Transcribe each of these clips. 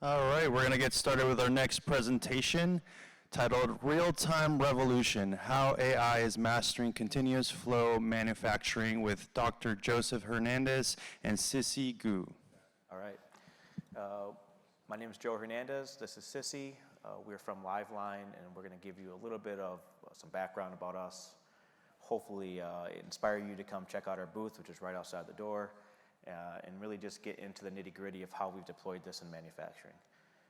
All right, we're going to get started with our next presentation titled Real-Time Revolution, How AI is Mastering Continuous Flow Manufacturing with Dr. Joseph Hernandez and Sissy Gu. All right. My name is Joe Hernandez. This is Sissy. We're from Liveline, and we're going to give you a little bit of some background about us, hopefully inspire you to come check out our booth, which is right outside the door, and really just get into the nitty-gritty of how we've deployed this in manufacturing.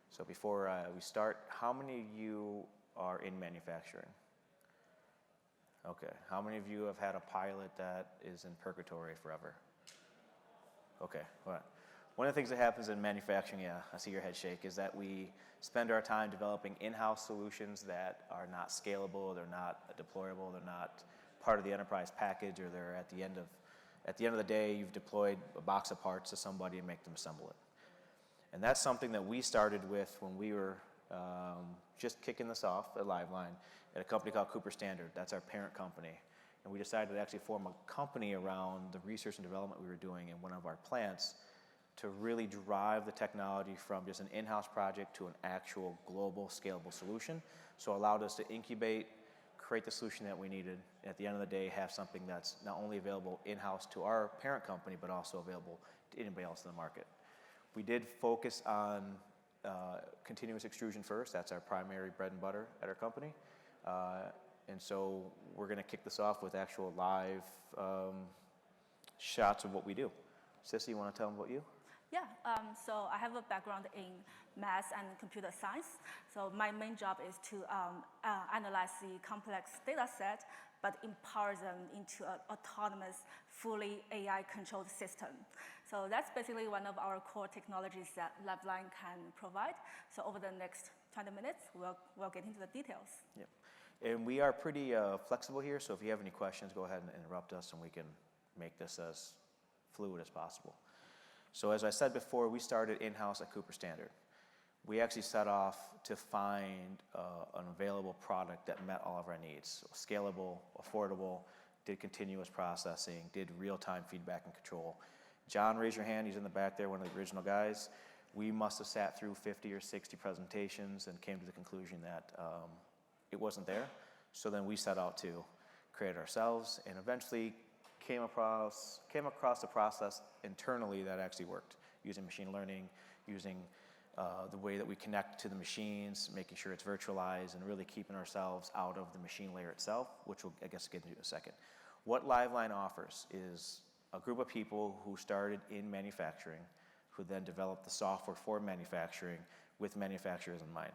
So before we start, how many of you are in manufacturing? Okay. How many of you have had a pilot that is in purgatory forever? Okay. All right. One of the things that happens in manufacturing, yeah, I see your head shake, is that we spend our time developing in-house solutions that are not scalable, they're not deployable, they're not part of the enterprise package, or they're at the end of the day, you've deployed a box of parts to somebody and make them assemble it. And that's something that we started with when we were just kicking this off at Liveline at a company called Cooper Standard. That's our parent company. And we decided to actually form a company around the research and development we were doing in one of our plants to really drive the technology from just an in-house project to an actual global scalable solution. So it allowed us to incubate, create the solution that we needed, and at the end of the day have something that's not only available in-house to our parent company, but also available to anybody else in the market. We did focus on continuous extrusion first. That's our primary bread and butter at our company. And so we're going to kick this off with actual live shots of what we do. Sissy, you want to tell them about you? Yeah, so I have a background in math and computer science. So my main job is to analyze the complex data set, but empower them into an autonomous, fully AI-controlled system. So that's basically one of our core technologies that Liveline can provide. So over the next 20 minutes, we'll get into the details. Yep. And we are pretty flexible here, so if you have any questions, go ahead and interrupt us, and we can make this as fluid as possible. So as I said before, we started in-house at Cooper Standard. We actually set off to find an available product that met all of our needs. So scalable, affordable, did continuous processing, did real-time feedback and control. John, raise your hand. He's in the back there, one of the original guys. We must have sat through 50 or 60 presentations and came to the conclusion that it wasn't there. So then we set out to create it ourselves and eventually came across a process internally that actually worked, using machine learning, using the way that we connect to the machines, making sure it's virtualized, and really keeping ourselves out of the machine layer itself, which we'll, I guess, get into in a second. What Liveline offers is a group of people who started in manufacturing, who then developed the software for manufacturing with manufacturers in mind.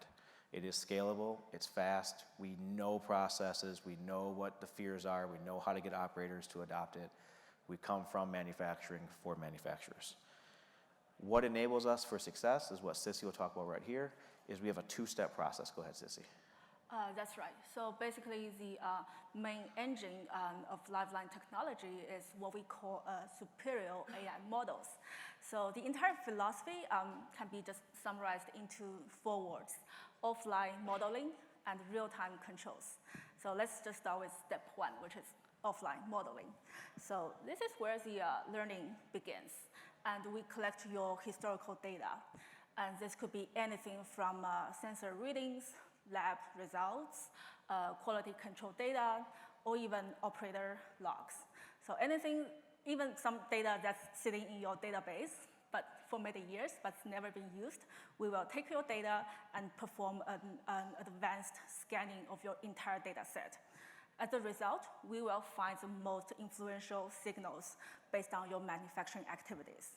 It is scalable, it's fast, we know processes, we know what the fears are, we know how to get operators to adopt it. We come from manufacturing for manufacturers. What enables us for success is what Sissy will talk about right here, is we have a two-step process. Go ahead, Sissy. That's right. So basically, the main engine of Liveline technology is what we call superior AI models. So the entire philosophy can be just summarized into 4 words: offline modeling and real-time controls. So let's just start with step 1, which is offline modeling. So this is where the learning begins. And we collect your historical data. And this could be anything from sensor readings, lab results, quality control data, or even operator logs. So anything, even some data that's sitting in your database, but for many years, but never been used, we will take your data and perform an advanced scanning of your entire data set. As a result, we will find the most influential signals based on your manufacturing activities.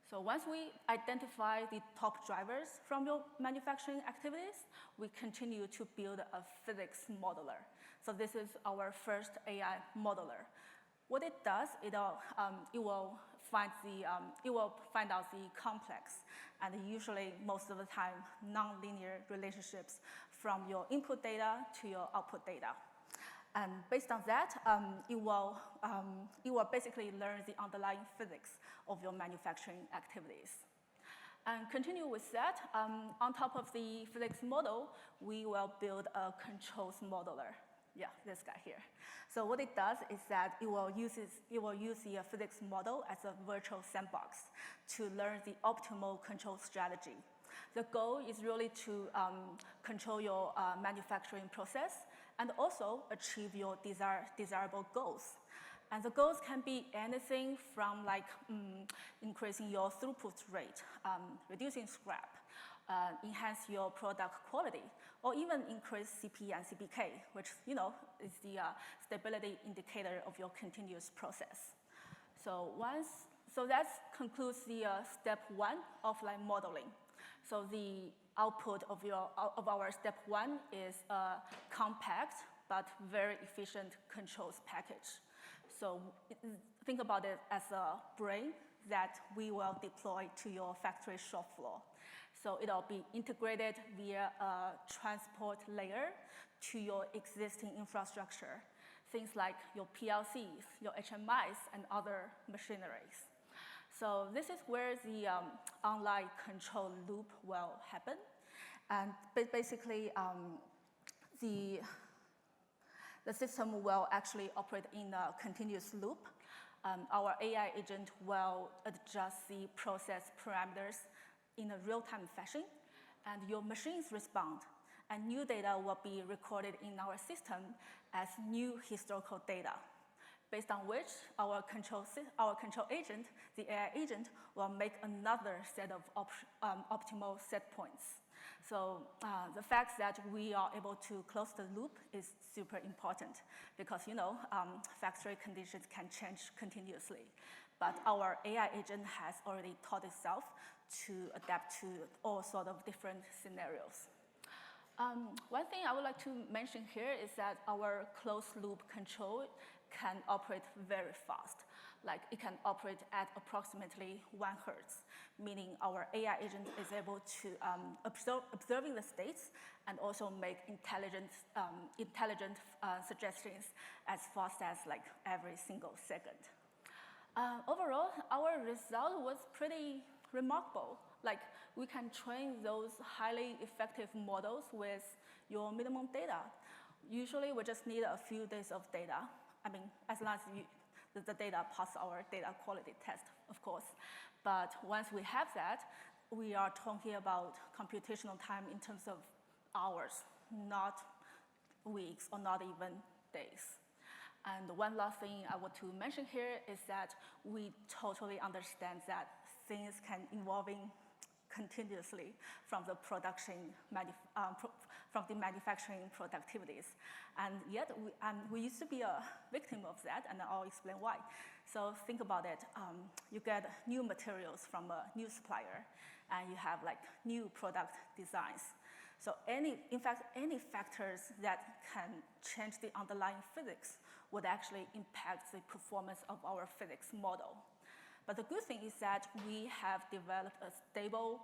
So once we identify the top drivers from your manufacturing activities, we continue to build a physics modeler. So this is our first AI modeler. What it does, it will find out the complex and usually most of the time nonlinear relationships from your input data to your output data. And based on that, it will basically learn the underlying physics of your manufacturing activities. And continue with that, on top of the physics model, we will build a controls modeler. Yeah, this guy here. So what it does is that it will use the physics model as a virtual sandbox to learn the optimal control strategy. The goal is really to control your manufacturing process and also achieve your desirable goals. And the goals can be anything from like increasing your throughput rate, reducing scrap, enhance your product quality, or even increase CP and CPK, which is the stability indicator of your continuous process. So that concludes the step 1 of like modeling. So the output of our step 1 is a compact but very efficient controls package. So think about it as a brain that we will deploy to your factory shop floor. So it'll be integrated via a transport layer to your existing infrastructure, things like your PLCs, your HMIs, and other machineries. So this is where the online control loop will happen. And basically, the system will actually operate in a continuous loop. Our AI agent will adjust the process parameters in a real-time fashion, and your machines respond. And new data will be recorded in our system as new historical data, based on which our control agent, the AI agent, will make another set of optimal set points. So the fact that we are able to close the loop is super important because factory conditions can change continuously. But our AI agent has already taught itself to adapt to all sorts of different scenarios. One thing I would like to mention here is that our closed loop control can operate very fast. Like it can operate at approximately 1 Hertz, meaning our AI agent is able to observing the states and also make intelligent suggestions as fast as like every single second. Overall, our result was pretty remarkable. Like we can train those highly effective models with your minimum data. Usually we just need a few days of data. I mean, as long as the data pass our data quality test, of course. But once we have that, we are talking about computational time in terms of hours, not weeks or not even days. And one last thing I want to mention here is that we totally understand that things can evolving continuously from the manufacturing productivities. And yet, we used to be a victim of that, and I'll explain why. So think about it. You get new materials from a new supplier, and you have like new product designs. So in fact, any factors that can change the underlying physics would actually impact the performance of our physics model. But the good thing is that we have developed a stable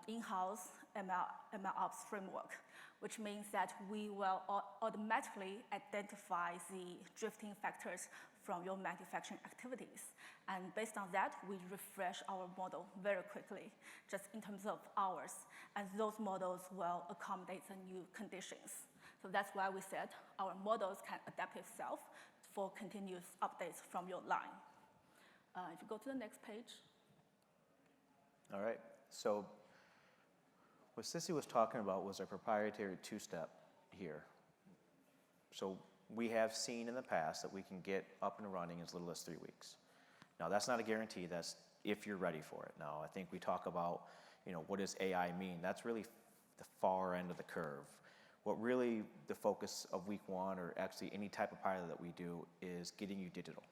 in-house MLOps framework, which means that we will automatically identify the drifting factors from your manufacturing activities. And based on that, we refresh our model very quickly, just in terms of hours. And those models will accommodate the new conditions. So that's why we said our models can adapt itself for continuous updates from your line. If you go to the next page. All right, so what Sissy was talking about was our proprietary 2-step here. So we have seen in the past that we can get up and running in as little as 3 weeks. Now that's not a guarantee, that's if you're ready for it. Now I think we talk about, what does AI mean? That's really the far end of the curve. What really the focus of week 1 or actually any type of pilot that we do is getting you digital.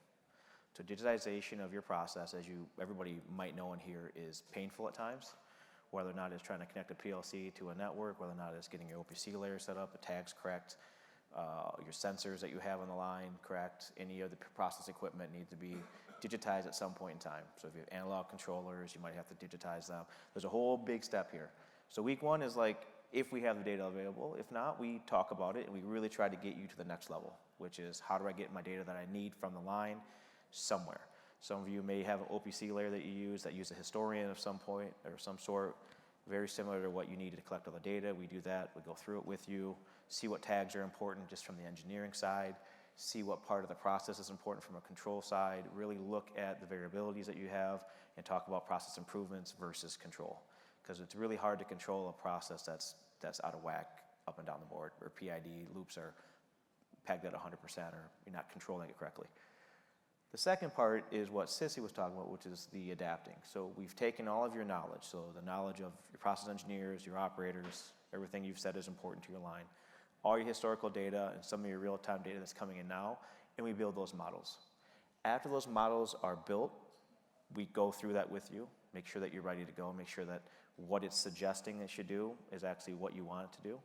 So digitization of your process, as everybody might know in here, is painful at times, whether or not it's trying to connect a PLC to a network, whether or not it's getting your OPC layer set up, the tags correct, your sensors that you have on the line correct, any of the process equipment needs to be digitized at some point in time. So if you have analog controllers, you might have to digitize them. There's a whole big step here. So week 1 is like, if we have the data available. If not, we talk about it and we really try to get you to the next level, which is how do I get my data that I need from the line somewhere. Some of you may have an OPC layer that you use a historian of some point or some sort, very similar to what you need to collect all the data. We do that, we go through it with you, see what tags are important just from the engineering side, see what part of the process is important from a control side, really look at the variabilities that you have and talk about process improvements versus control. because it's really hard to control a process that's out of whack up and down the board, where PID loops are pegged at 100% or you're not controlling it correctly. The second part is what Sissy was talking about, which is the adapting. So we've taken all of your knowledge, so the knowledge of your process engineers, your operators, everything you've said is important to your line, all your historical data and some of your real-time data that's coming in now, and we build those models. After those models are built, we go through that with you, make sure that you're ready to go, make sure that what it's suggesting it should do is actually what you want it to do,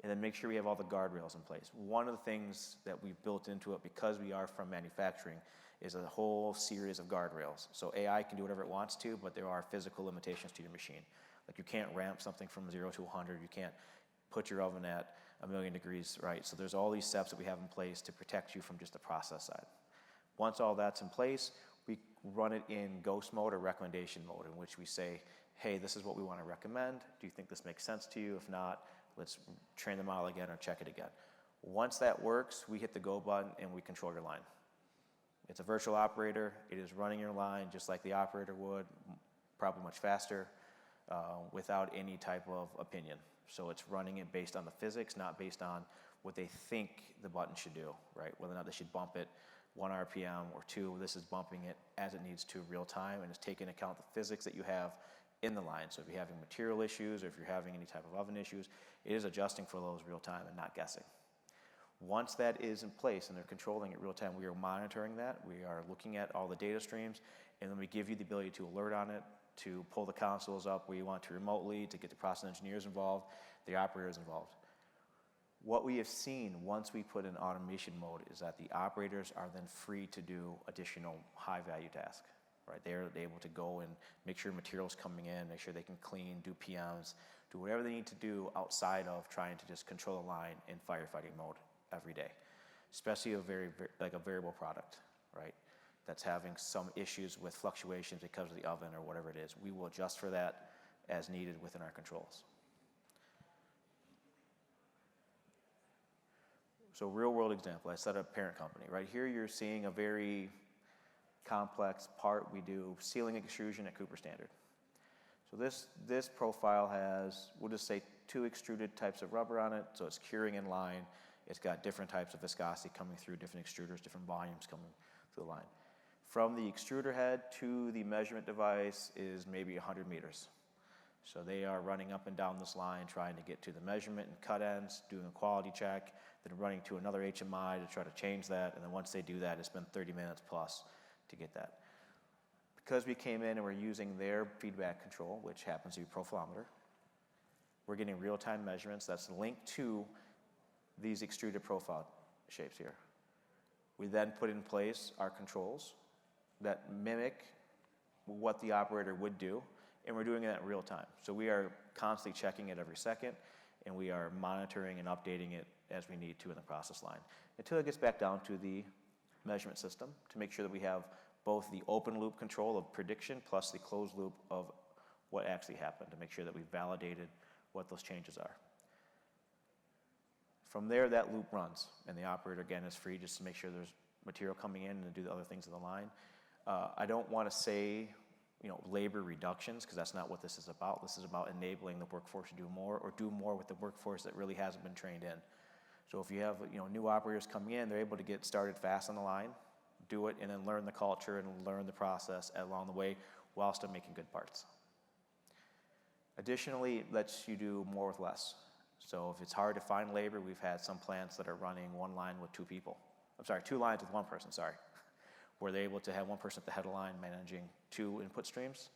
and then make sure we have all the guardrails in place. One of the things that we've built into it, because we are from manufacturing, is a whole series of guardrails. So AI can do whatever it wants to, but there are physical limitations to your machine. Like you can't ramp something from 0 to 100, you can't put your oven at 1,000,000 degrees, right? So there's all these steps that we have in place to protect you from just the process side. Once all that's in place, we run it in ghost mode or recommendation mode, in which we say, hey, this is what we want to recommend. Do you think this makes sense to you? If not, let's train the model again or check it again. Once that works, we hit the go button and we control your line. It's a virtual operator. It is running your line just like the operator would, probably much faster, without any type of opinion. So it's running it based on the physics, not based on what they think the button should do, right? Whether or not they should bump it 1 RPM or 2, this is bumping it as it needs to real time, and it's taking into account the physics that you have in the line. So if you're having material issues or if you're having any type of oven issues, it is adjusting for those real time and not guessing. Once that is in place and they're controlling it real time, we are monitoring that. We are looking at all the data streams, and then we give you the ability to alert on it, to pull the consoles up where you want to remotely, to get the process engineers involved, the operators involved. What we have seen once we put in automation mode is that the operators are then free to do additional high-value tasks, right? They're able to go and make sure material's coming in, make sure they can clean, do PMs, do whatever they need to do outside of trying to just control a line in firefighting mode every day, especially like a variable product, right? That's having some issues with fluctuations because of the oven or whatever it is. We will adjust for that as needed within our controls. So real world example, I set up a parent company. Right here you're seeing a very complex part. We do sealing extrusion at Cooper Standard. So this profile has, we'll just say 2 extruded types of rubber on it, so it's curing in line. It's got different types of viscosity coming through, different extruders, different volumes coming through the line. From the extruder head to the measurement device is maybe 100 meters. So they are running up and down this line trying to get to the measurement and cut ends, doing a quality check, then running to another HMI to try to change that, and then once they do that, it's been 30 minutes plus to get that. Because we came in and we're using their feedback control, which happens to be profilometer, we're getting real-time measurements that's linked to these extruded profile shapes here. We then put in place our controls that mimic what the operator would do, and we're doing it in real time. So we are constantly checking it every second, and we are monitoring and updating it as we need to in the process line until it gets back down to the measurement system to make sure that we have both the open loop control of prediction plus the closed loop of what actually happened to make sure that we validated what those changes are. From there, that loop runs, and the operator, again, is free just to make sure there's material coming in and do the other things in the line. I don't want to say, labor reductions, because that's not what this is about. This is about enabling the workforce to do more or do more with the workforce that really hasn't been trained in. So if you have, new operators coming in, they're able to get started fast on the line, do it, and then learn the culture and learn the process along the way while still making good parts. Additionally, it lets you do more with less. So if it's hard to find labor, we've had some plants that are running 1 line with 2 people. 2 lines with 1 person, where they're able to have 1 person at the head of the line managing 2 input streams,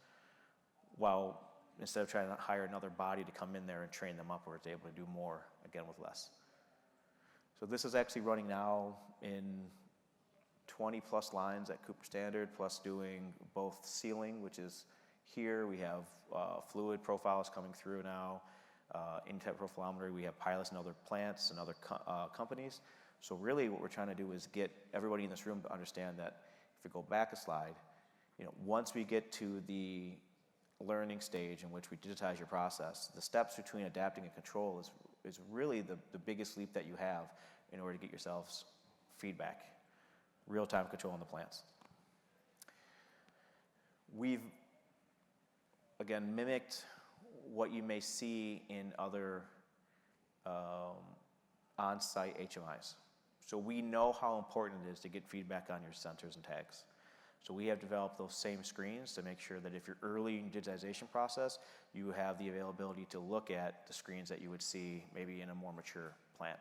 while instead of trying to hire another body to come in there and train them up, where it's able to do more, again, with less. So this is actually running now in 20 plus lines at Cooper Standard, plus doing both sealing, which is here. We have fluid profiles coming through now, in-type profilometry. We have pilots in other plants and other companies. So really what we're trying to do is get everybody in this room to understand that if we go back a slide, once we get to the learning stage in which we digitize your process, the steps between adapting and control is really the biggest leap that you have in order to get yourselves feedback, real-time control in the plants. We've, again, mimicked what you may see in other on-site HMIs. So we know how important it is to get feedback on your sensors and tags. So we have developed those same screens to make sure that if you're early in digitization process, you have the availability to look at the screens that you would see maybe in a more mature plant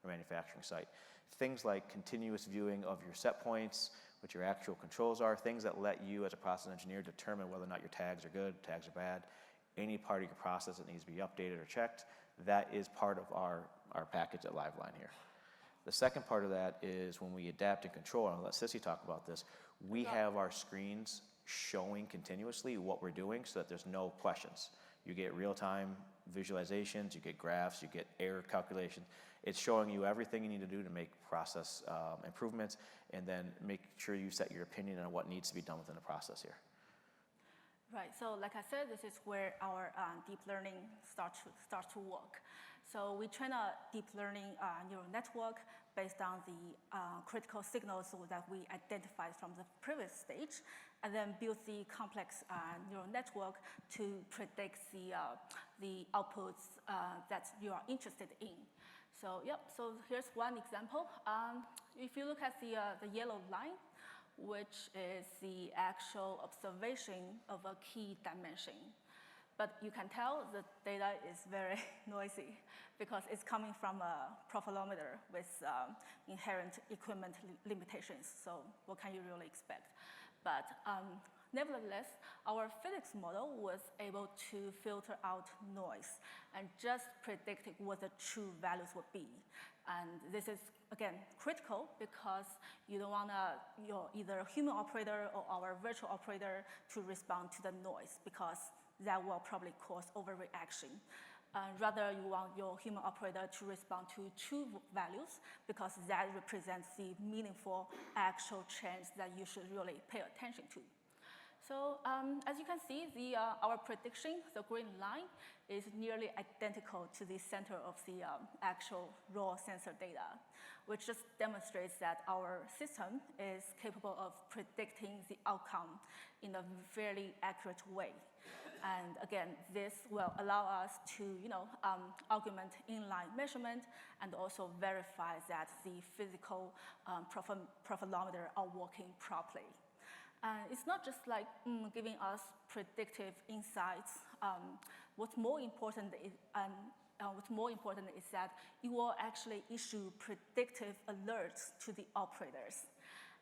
or manufacturing site. Things like continuous viewing of your set points, what your actual controls are, things that let you as a process engineer determine whether or not your tags are good, tags are bad, any part of your process that needs to be updated or checked, that is part of our package at Liveline here. The second part of that is when we adapt and control, and I'll let Sissy talk about this, we have our screens showing continuously what we're doing so that there's no questions. You get real-time visualizations, you get graphs, you get error calculations. It's showing you everything you need to do to make process improvements, and then make sure you set your opinion on what needs to be done within the process here. Right, so like I said, this is where our deep learning starts to work. So we train a deep learning neural network based on the critical signals that we identified from the previous stage, and then build the complex neural network to predict the outputs that you are interested in. So so here's one example. If you look at the yellow line, which is the actual observation of a key dimension. But you can tell the data is very noisy because it's coming from a profilometer with inherent equipment limitations. So what can you really expect? But nevertheless, our physics model was able to filter out noise and just predicted what the true values would be. And this is, again, critical because you don't want your either human operator or our virtual operator to respond to the noise, because that will probably cause overreaction. Rather, you want your human operator to respond to true values, because that represents the meaningful actual change that you should really pay attention to. So as you can see, our prediction, the green line, is nearly identical to the center of the actual raw sensor data, which just demonstrates that our system is capable of predicting the outcome in a fairly accurate way. And again, this will allow us to augment inline measurement and also verify that the physical profilometer are working properly. It's not just like giving us predictive insights. What's more important is that it will actually issue predictive alerts to the operators.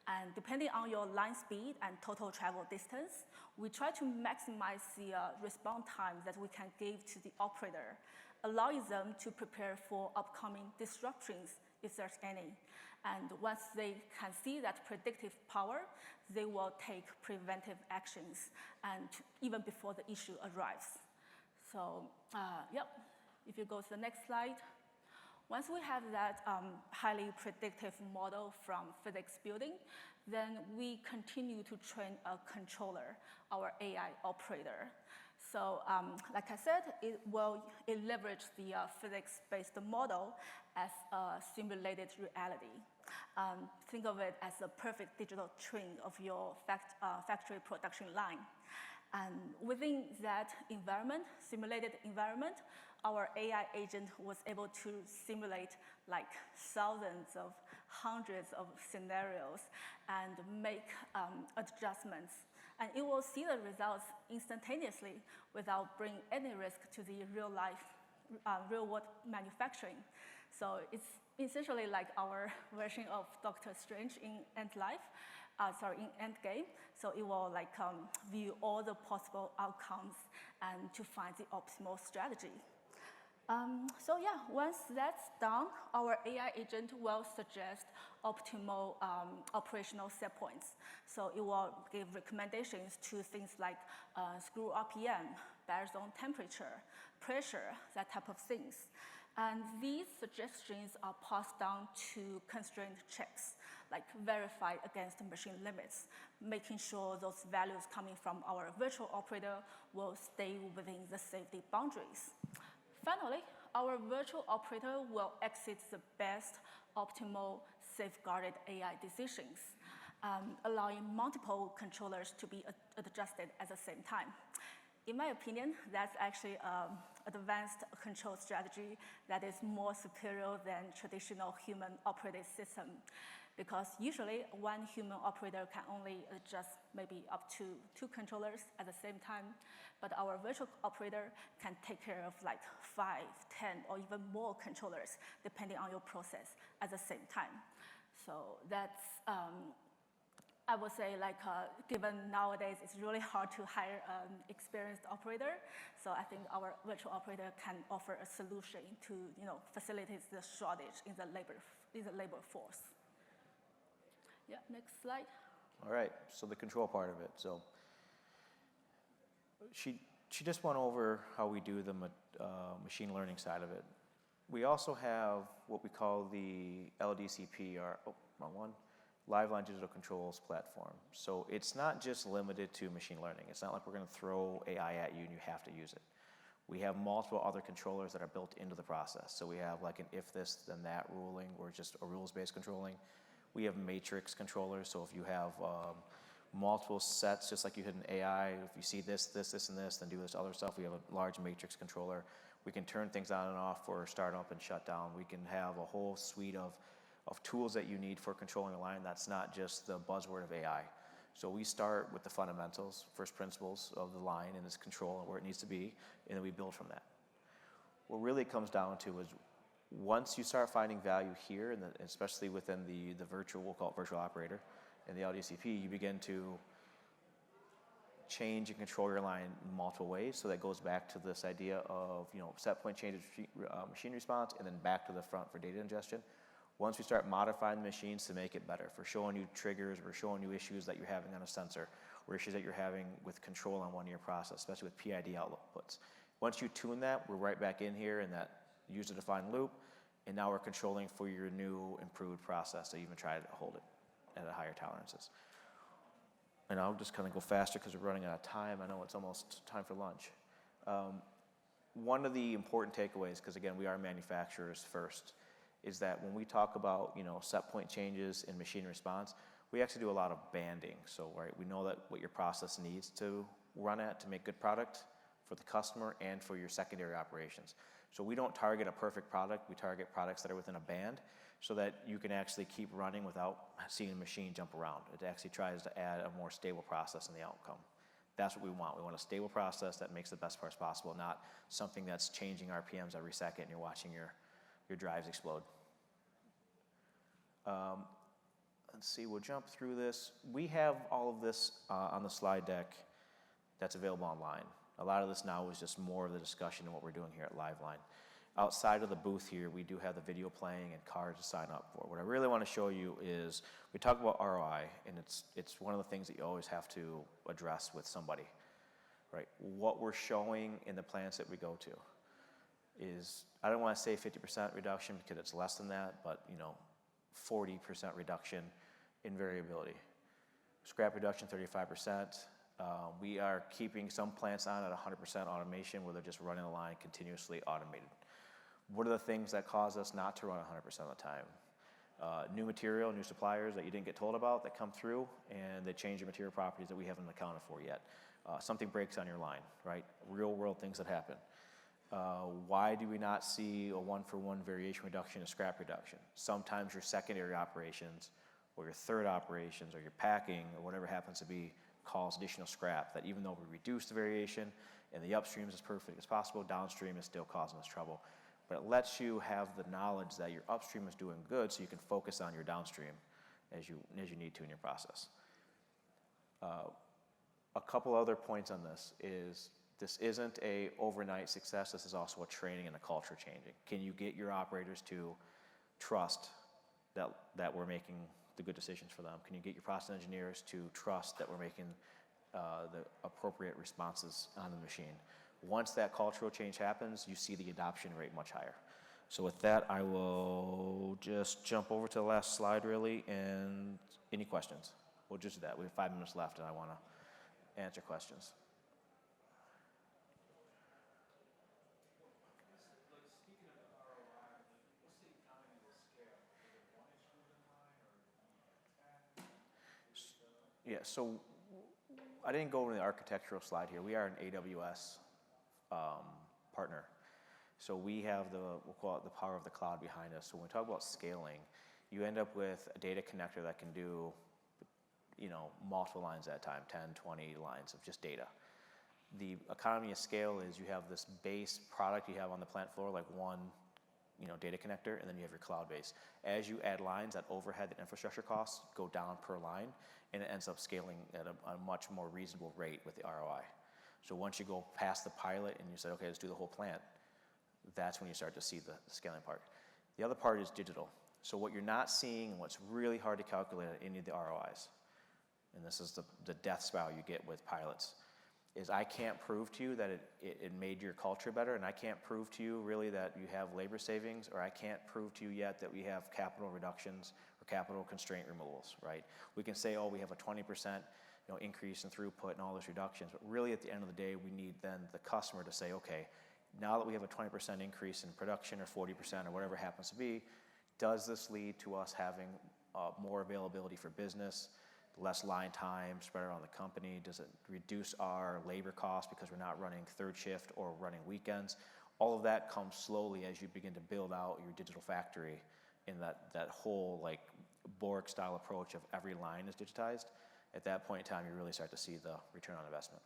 And depending on your line speed and total travel distance, we try to maximize the response time that we can give to the operator, allowing them to prepare for upcoming disruptions if there's any. And once they can see that predictive power, they will take preventive actions, and even before the issue arrives. So, if you go to the next slide. Once we have that highly predictive model from physics building, then we continue to train a controller, our AI operator. So like I said, it leverages the physics-based model as a simulated reality. Think of it as a perfect digital twin of your factory production line. And within that environment, simulated environment, our AI agent was able to simulate like thousands of hundreds of scenarios and make adjustments. And it will see the results instantaneously without bringing any risk to the real-world manufacturing. So it's essentially like our version of Doctor Strange in Endgame. So it will view all the possible outcomes and to find the optimal strategy. Once that's done, our AI agent will suggest optimal operational set points. So it will give recommendations to things like screw RPM, bare zone temperature, pressure, that type of things. And these suggestions are passed down to constraint checks, like verify against machine limits, making sure those values coming from our virtual operator will stay within the safety boundaries. Finally, our virtual operator will exit the best optimal safeguarded AI decisions, allowing multiple controllers to be adjusted at the same time. In my opinion, that's actually advanced control strategy that is more superior than traditional human-operated system, because usually one human operator can only adjust maybe up to 2 controllers at the same time, but our virtual operator can take care of like 5, 10, or even more controllers, depending on your process at the same time. So that's, I would say, like, given nowadays it's really hard to hire an experienced operator, so I think our virtual operator can offer a solution to, facilitate the shortage in the labor force. Yeah, next slide. All right, so the control part of it. So she just went over how we do the machine learning side of it. We also have what we call the LDCP, or wrong one, Liveline Digital Controls Platform. So it's not just limited to machine learning. It's not like we're going to throw AI at you and you have to use it. We have multiple other controllers that are built into the process. So we have like an if this, then that ruling, or just a rules-based controlling. We have matrix controllers, so if you have multiple sets, just like you had in AI, if you see this, this, this, and this, then do this other stuff. We have a large matrix controller. We can turn things on and off for start up and shut down. We can have a whole suite of tools that you need for controlling a line. That's not just the buzzword of AI. So we start with the fundamentals, first principles of the line and its control and where it needs to be, and then we build from that. What really it comes down to is once you start finding value here, and especially within the virtual, we'll call it virtual operator, and the LDCP, you begin to change and control your line in multiple ways. So that goes back to this idea of set point changes, machine response, and then back to the front for data ingestion. Once we start modifying the machines to make it better, for showing you triggers, or showing you issues that you're having on a sensor, or issues that you're having with control on one of your process, especially with PID outputs. Once you tune that, we're right back in here in that user-defined loop, and now we're controlling for your new improved process, so you even try to hold it at a higher tolerances. And I'll just kind of go faster because we're running out of time. I know it's almost time for lunch. One of the important takeaways, because again, we are manufacturers first, is that when we talk about set point changes in machine response, we actually do a lot of banding. So we know that what your process needs to run at to make good product for the customer and for your secondary operations. So we don't target a perfect product. We target products that are within a band so that you can actually keep running without seeing the machine jump around. It actually tries to add a more stable process in the outcome. That's what we want. We want a stable process that makes the best parts possible, not something that's changing RPMs every second and you're watching your drives explode. Let's see, we'll jump through this. We have all of this on the slide deck that's available online. A lot of this now is just more of the discussion of what we're doing here at Liveline. Outside of the booth here, we do have the video playing and cards to sign up for. What I really want to show you is, we talk about ROI, and it's one of the things that you always have to address with somebody, right? What we're showing in the plants that we go to is, I don't want to say 50% reduction because it's less than that, but 40% reduction in variability. Scrap reduction, 35%. We are keeping some plants on at 100% automation where they're just running the line continuously automated. What are the things that cause us not to run 100% of the time? New material, new suppliers that you didn't get told about that come through, and they change your material properties that we haven't accounted for yet. Something breaks on your line, right? Real world things that happen. Why do we not see a one-for-one variation reduction and scrap reduction? Sometimes your secondary operations or your third operations or your packing or whatever happens to be cause additional scrap that even though we reduce the variation and the upstream is as perfect as possible, downstream is still causing us trouble. But it lets you have the knowledge that your upstream is doing good so you can focus on your downstream as you need to in your process. A couple other points on this is, this isn't a overnight success, this is also a training and a culture changing. Can you get your operators to trust that we're making the good decisions for them? Can you get your process engineers to trust that we're making the appropriate responses on the machine? Once that cultural change happens, you see the adoption rate much higher. So with that, I will just jump over to the last slide really, and any questions? We'll just do that. We have 5 minutes left and I want to answer questions. Yeah, so I didn't go into the architectural slide here. We are an AWS partner. So we have we'll call it the power of the cloud behind us. So when we talk about scaling, you end up with a data connector that can do, multiple lines at a time, 10, 20 lines of just data. The economy of scale is you have this base product you have on the plant floor, like one, data connector, and then you have your cloud base. As you add lines, that overhead, that infrastructure costs go down per line, and it ends up scaling at a much more reasonable rate with the ROI. So once you go past the pilot and you say, okay, let's do the whole plant, that's when you start to see the scaling part. The other part is digital. So what you're not seeing and what's really hard to calculate at any of the ROIs, and this is the death spiral you get with pilots, is I can't prove to you that it made your culture better, and I can't prove to you really that you have labor savings, or I can't prove to you yet that we have capital reductions or capital constraint removals, right? We can say, oh, we have a 20% increase in throughput and all those reductions, but really at the end of the day, we need then the customer to say, okay, now that we have a 20% increase in production or 40% or whatever it happens to be, does this lead to us having more availability for business, less line time spread around the company? Does it reduce our labor costs because we're not running third shift or running weekends? All of that comes slowly as you begin to build out your digital factory in that whole like Borg style approach of every line is digitized. At that point in time, you really start to see the return on investment.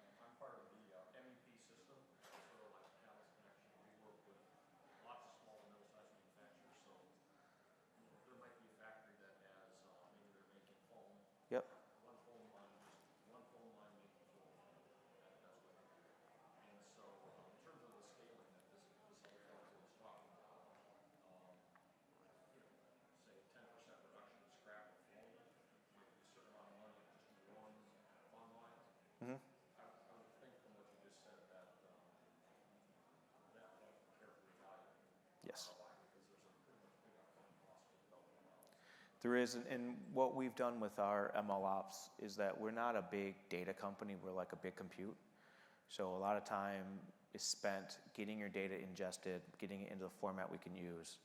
I'm part of the MEP system, sort of like Cal's connection. We work with lots of small and middle-sized manufacturers. So there might be a factory that has maybe they're making foam. Yep. One foam line making foam. That's what they do. And so in terms of the scaling that this other fellow was talking about, say 10% reduction in scrap of foam might be a certain amount of money in just one line. Mm-hmm. I would think from what you just said that that might be carefully evaluated. Yes. Because there's a pretty much big upfront cost to develop a model. There is, and what we've done with our ML Ops is that we're not a big data company, we're like a big compute. So a lot of time is spent getting your data ingested, getting it into the format we can use,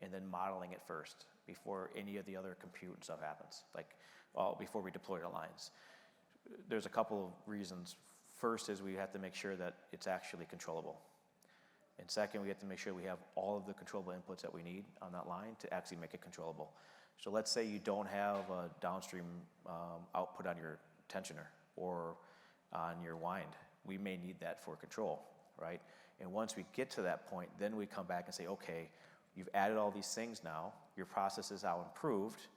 and then modeling it first before any of the other compute and stuff happens, before we deploy the lines. There's a couple of reasons. First is we have to make sure that it's actually controllable. And second, we have to make sure we have all of the controllable inputs that we need on that line to actually make it controllable. So let's say you don't have a downstream output on your tensioner or on your wind. We may need that for control, right? And once we get to that point, then we come back and say, okay, you've added all these things now, your process is now improved.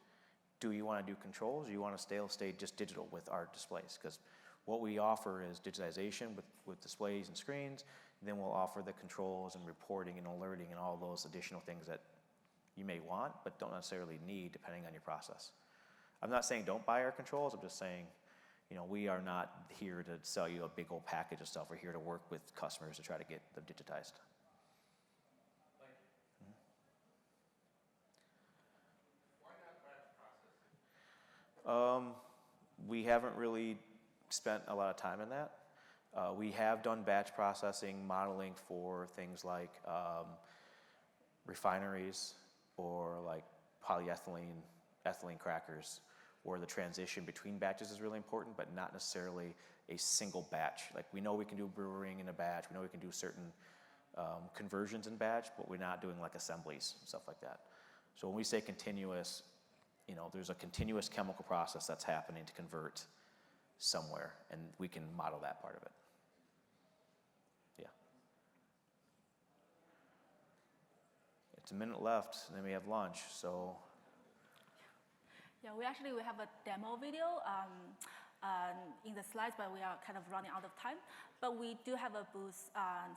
Do you want to do controls, or do you want to stay just digital with our displays? Because what we offer is digitization with displays and screens, and then we'll offer the controls and reporting and alerting and all those additional things that you may want, but don't necessarily need depending on your process. I'm not saying don't buy our controls, I'm just saying, we are not here to sell you a big old package of stuff. We're here to work with customers to try to get them digitized. We haven't really spent a lot of time in that. We have done batch processing modeling for things like refineries or like polyethylene, ethylene crackers, where the transition between batches is really important, but not necessarily a single batch. Like we know we can do brewing in a batch, we know we can do certain conversions in batch, but we're not doing like assemblies, stuff like that. So when we say continuous, there's a continuous chemical process that's happening to convert somewhere, and we can model that part of it. Yeah. It's a minute left, and then we have lunch, so. Yeah, we have a demo video in the slides, but we are kind of running out of time. But we do have a booth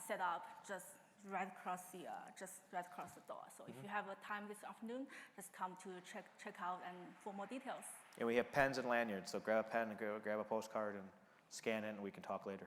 set up just right across the door. So if you have a time this afternoon, just come to check out and for more details. And we have pens and lanyards, so grab a pen and grab a postcard and scan it, and we can talk later.